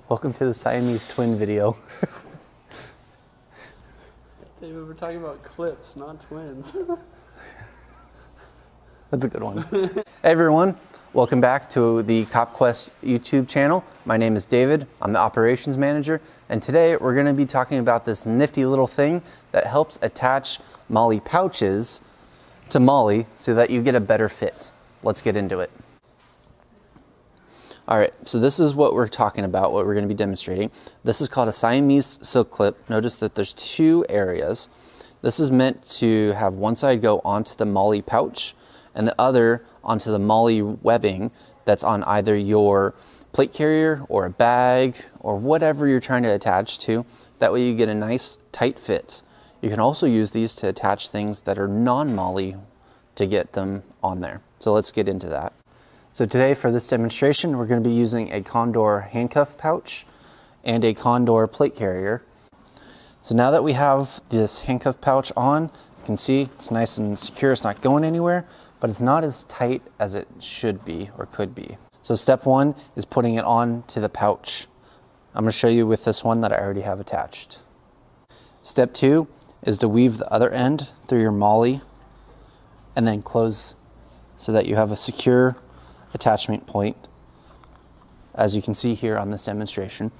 Welcome to the Siamese twin video. David, we're talking about clips, not twins. That's a good one. Hey everyone, welcome back to the CopQuest YouTube channel. My name is David, I'm the operations manager, and today we're going to be talking about this nifty little thing that helps attach Molle pouches to Molle so that you get a better fit. Let's get into it. All right, so this is what we're talking about, what we're going to be demonstrating. This is called a Siamese Slik Clip. Notice that there's two areas. This is meant to have one side go onto the Molle pouch and the other onto the Molle webbing that's on either your plate carrier or a bag or whatever you're trying to attach to. That way you get a nice tight fit. You can also use these to attach things that are non-Molle to get them on there. So let's get into that. So today for this demonstration, we're going to be using a Condor handcuff pouch and a Condor plate carrier. So now that we have this handcuff pouch on, you can see it's nice and secure. It's not going anywhere, but it's not as tight as it should be or could be. So step one is putting it on to the pouch. I'm going to show you with this one that I already have attached. Step two is to weave the other end through your Molle and then close so that you have a secure attachment point, as you can see here on this demonstration.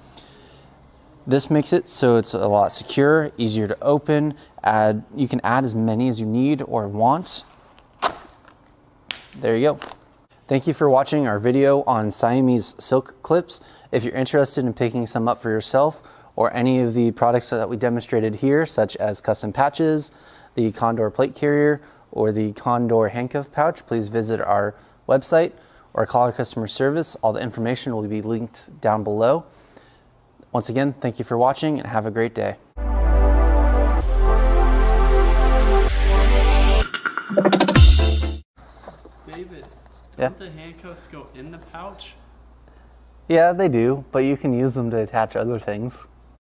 This makes it so it's a lot secure, easier to open. You can add as many as you need or want. There you go. Thank you for watching our video on Siamese Slik Clips. If you're interested in picking some up for yourself or any of the products that we demonstrated here, such as custom patches, the Condor plate carrier, or the Condor handcuff pouch, please visit our website or call our customer service. All the information will be linked down below. Once again, thank you for watching and have a great day. David, Yeah? don't the handcuffs go in the pouch? Yeah, they do, but you can use them to attach other things.